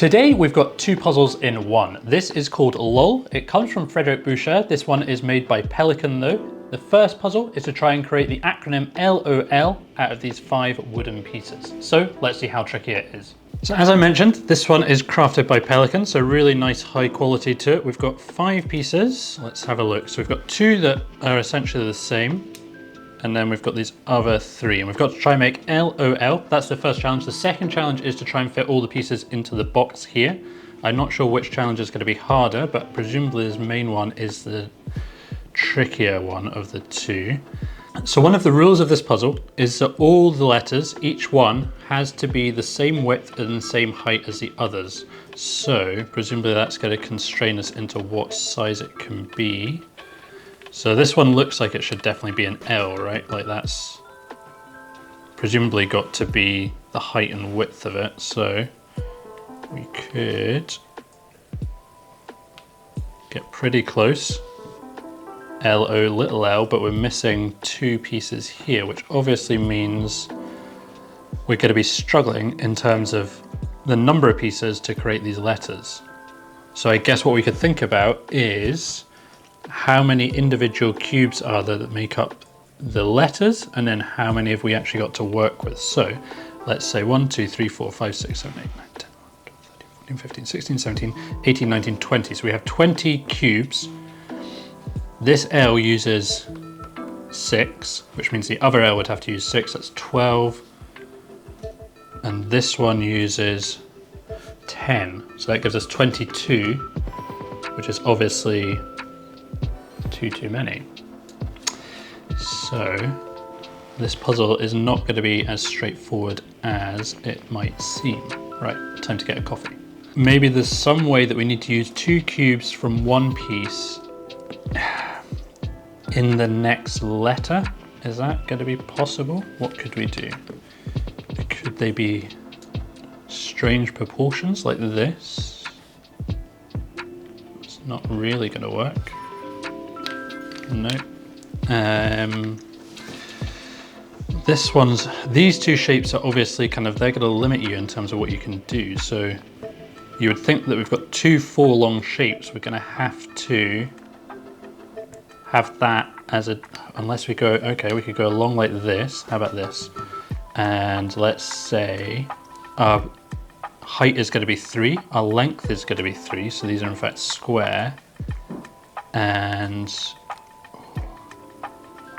Today we've got two puzzles in one. This is called LOL. It comes from Frederic Boucher. This one is made by Pelikan though. The first puzzle is to try and create the acronym LOL out of these 5 wooden pieces. So let's see how tricky it is. So as I mentioned, this one is crafted by Pelikan, so really nice high quality to it. We've got 5 pieces. Let's have a look. So we've got 2 that are essentially the same. And then we've got these other 3, and we've got to try and make LOL. That's the first challenge. The second challenge is to try and fit all the pieces into the box here. I'm not sure which challenge is going to be harder, but presumably this main one is the trickier one of the 2. So one of the rules of this puzzle is that all the letters, each one, has to be the same width and the same height as the others. So presumably that's going to constrain us into what size it can be. So this one looks like it should definitely be an L, right? Like that's presumably got to be the height and width of it. So we could get pretty close. LO little l, but we're missing 2 pieces here, which obviously means we're going to be struggling in terms of the number of pieces to create these letters. So I guess what we could think about is how many individual cubes are there that make up the letters, and then how many have we actually got to work with. So let's say 1, 2, 3, 4, 5, 6, 7, 8, 9, 10, 11, 12, 13, 14, 15, 16, 17, 18, 19, 20. So we have 20 cubes. This L uses 6, which means the other L would have to use 6, that's 12. And this one uses 10, so that gives us 22, which is obviously too many. So this puzzle is not going to be as straightforward as it might seem. Right, time to get a coffee. Maybe there's some way that we need to use 2 cubes from one piece in the next letter. Is that going to be possible? What could we do? Could they be strange proportions like this? It's not really going to work. No. These 2 shapes are obviously they're going to limit you in terms of what you can do. So you would think that we've got 2 4-long shapes. We're going to have to have that as unless we go, okay, we could go along like this. How about this? And let's say our height is going to be 3, our length is going to be 3. So these are in fact square. And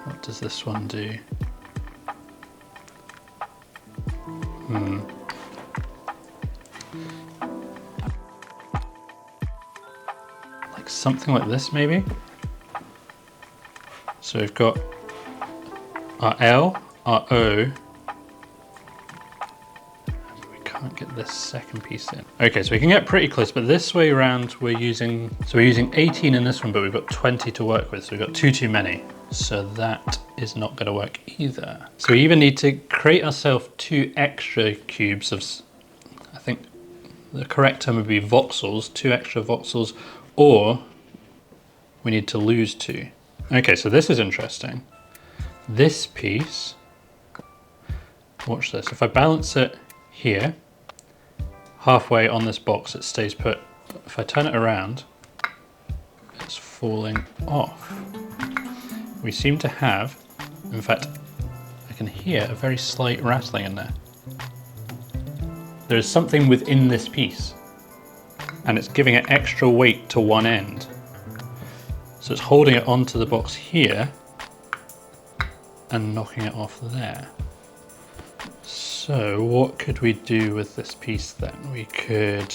what does this one do? Like something like this maybe? So we've got our L, our O. We can't get this second piece in. Okay, so we can get pretty close, but this way around we're using 18 in this one, but we've got 20 to work with, so we've got 2 too many. So that is not going to work either. So we either need to create ourselves 2 extra cubes of, I think the correct term would be voxels, 2 extra voxels, or we need to lose 2. Okay, so this is interesting. This piece, watch this, if I balance it here, halfway on this box it stays put. If I turn it around, it's falling off. We seem to have, in fact, I can hear a very slight rattling in there. There is something within this piece, and it's giving it extra weight to one end. So it's holding it onto the box here and knocking it off there. So what could we do with this piece then? We could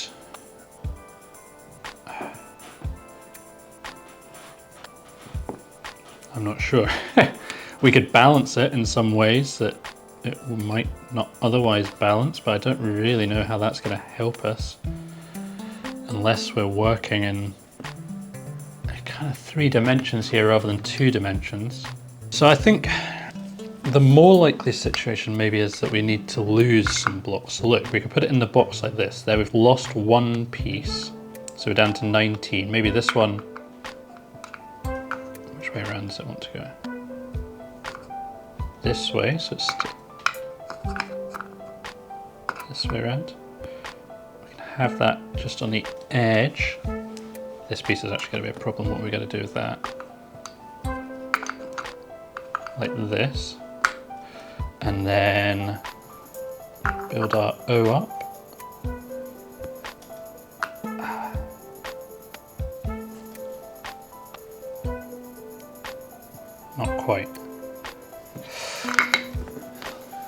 I'm not sure. We could balance it in some ways that it might not otherwise balance, but I don't really know how that's going to help us unless we're working in kind of 3 dimensions here rather than 2 dimensions. So I think the more likely situation maybe is that we need to lose some blocks. So look, we could put it in the box like this. There we've lost 1 piece, so we're down to 19. Maybe this one, which way around does it want to go? This way, so it's this way around. We can have that just on the edge. This piece is actually going to be a problem. What are we going to do with that? Like this. And then build our O up. Not quite.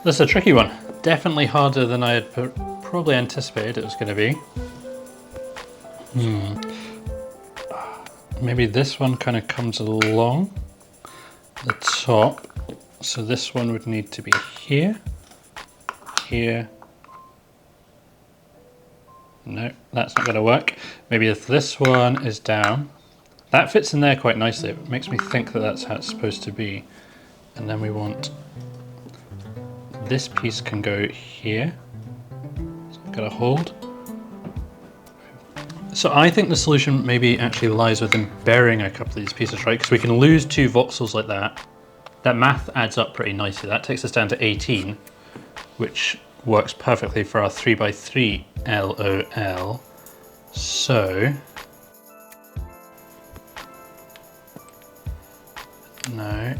This is a tricky one. Definitely harder than I had probably anticipated it was going to be. Maybe this one kind of comes along the top. So this one would need to be here, here. No, that's not going to work. Maybe if this one is down, that fits in there quite nicely. It makes me think that that's how it's supposed to be. And then we want, this piece can go here. So I've got to hold. So I think the solution maybe actually lies within burying a couple of these pieces, right? Because we can lose 2 voxels like that. That math adds up pretty nicely. That takes us down to 18, which works perfectly for our 3x3 LOL. So, no,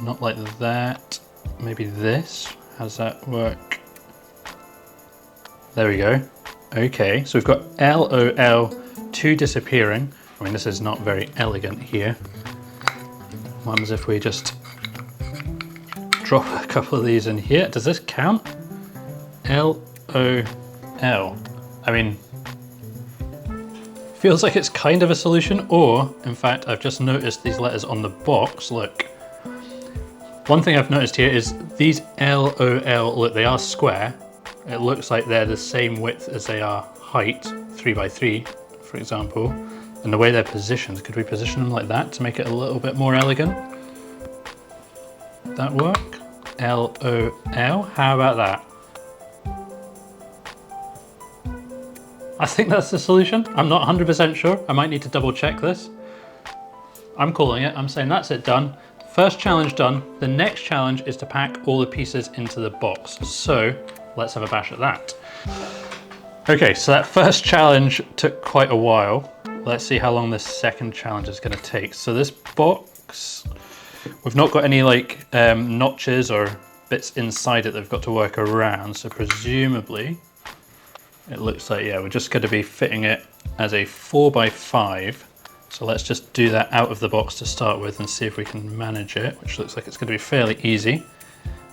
not like that. Maybe this. How does that work? There we go. Okay, so we've got LOL, 2 disappearing. I mean, this is not very elegant here. What happens if we just drop a couple of these in here? Does this count? LOL. I mean, feels like it's kind of a solution, or in fact, I've just noticed these letters on the box. Look. One thing I've noticed here is these LOL, look, they are square. It looks like they're the same width as they are height, 3x3, for example. And the way they're positioned, could we position them like that to make it a little bit more elegant? That work? LOL, how about that? I think that's the solution. I'm not 100% sure. I might need to double check this. I'm calling it. I'm saying that's it done. First challenge done. The next challenge is to pack all the pieces into the box. So let's have a bash at that. Okay, so that first challenge took quite a while. Let's see how long this second challenge is going to take. So this box, we've not got any like notches or bits inside it that we've got to work around. So presumably it looks like, yeah, we're just going to be fitting it as a 4x5. So let's just do that out of the box to start with and see if we can manage it, which looks like it's going to be fairly easy.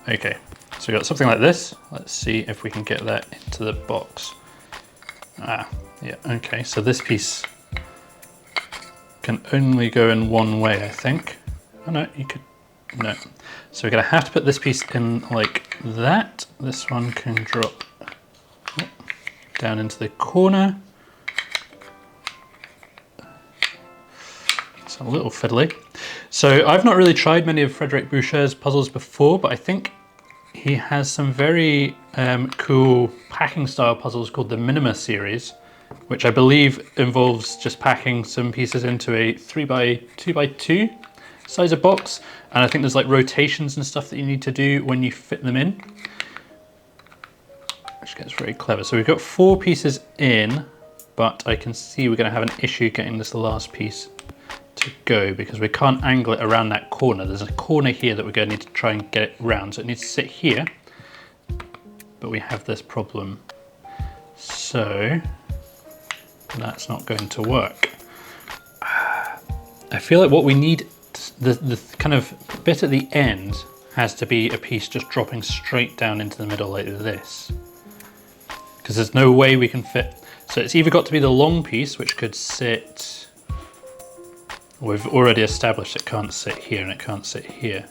Okay, so we've got something like this. Let's see if we can get that into the box. Ah, yeah, okay, so this piece can only go in one way, I think. Oh no, you could, no. So we're going to have to put this piece in like that. This one can drop down into the corner. It's a little fiddly. So I've not really tried many of Frederic Boucher's puzzles before, but I think he has some very cool packing style puzzles called the Minima series, which I believe involves just packing some pieces into a 3x2x2 size of box. And I think there's like rotations and stuff that you need to do when you fit them in, which gets very clever. So we've got 4 pieces in, but I can see we're going to have an issue getting this last piece to go because we can't angle it around that corner. There's a corner here that we're going to need to try and get it round. So it needs to sit here, but we have this problem. So that's not going to work. I feel like what we need, the kind of bit at the end has to be a piece just dropping straight down into the middle like this. Because there's no way we can fit. So it's either got to be the long piece, which could sit, we've already established it can't sit here and it can't sit here.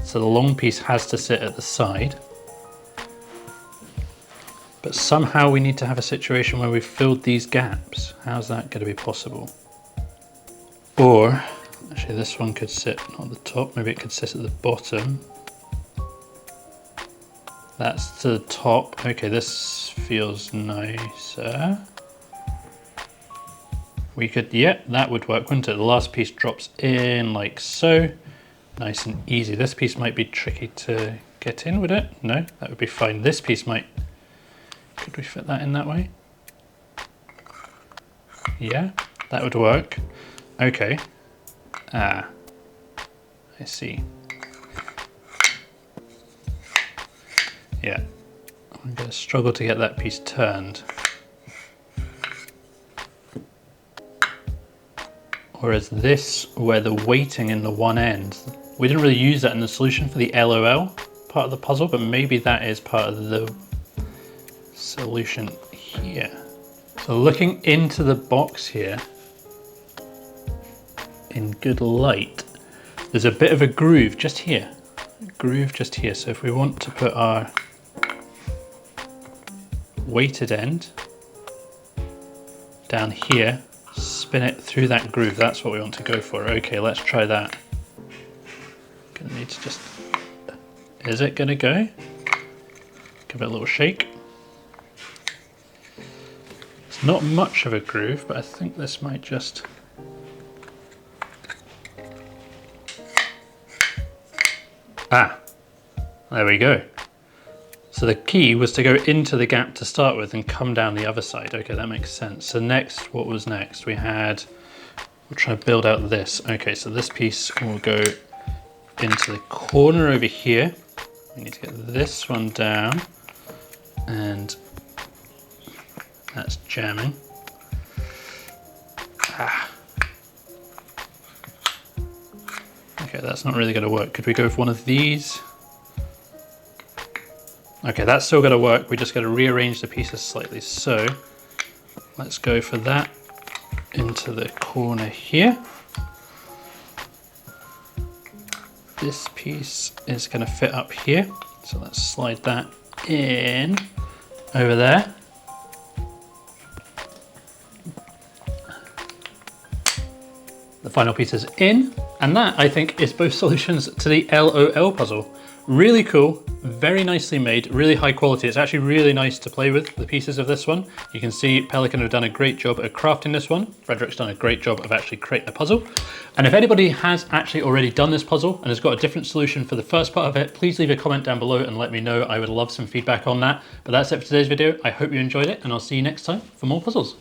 So the long piece has to sit at the side. But somehow we need to have a situation where we've filled these gaps. How's that going to be possible? Or, actually this one could sit not at the top, maybe it could sit at the bottom. That's to the top. Okay, this feels nicer. We could, yeah, that would work, wouldn't it? The last piece drops in like so. Nice and easy. This piece might be tricky to get in, would it? No, that would be fine. This piece might Could we fit that in that way? Yeah, that would work. Okay. Ah, I see. Yeah, I'm going to struggle to get that piece turned. Whereas this, where the weighting in the one end, we didn't really use that in the solution for the LOL part of the puzzle, but maybe that is part of the solution here. So looking into the box here, in good light, there's a bit of a groove just here. Groove just here. So if we want to put our weighted end down here, spin it through that groove, that's what we want to go for. Okay, let's try that. Gonna need to just, is it gonna go? Give it a little shake. It's not much of a groove, but I think this might just, ah, there we go. So the key was to go into the gap to start with and come down the other side. Okay, that makes sense. So next, what was next? We'll try to build out this. Okay, so this piece will go into the corner over here. We need to get this one down, and that's jamming. Ah. Okay, that's not really gonna work. Could we go with one of these? Okay, that's still gonna work. We just gotta rearrange the pieces slightly. So let's go for that into the corner here. This piece is gonna fit up here. So let's slide that in over there. The final piece is in, and that, I think, is both solutions to the LOL puzzle. Really cool, very nicely made, really high quality. It's actually really nice to play with, the pieces of this one. You can see Pelikan have done a great job at crafting this one. Frederic's done a great job of actually creating the puzzle. And if anybody has actually already done this puzzle and has got a different solution for the first part of it, please leave a comment down below and let me know. I would love some feedback on that. But that's it for today's video. I hope you enjoyed it, and I'll see you next time for more puzzles.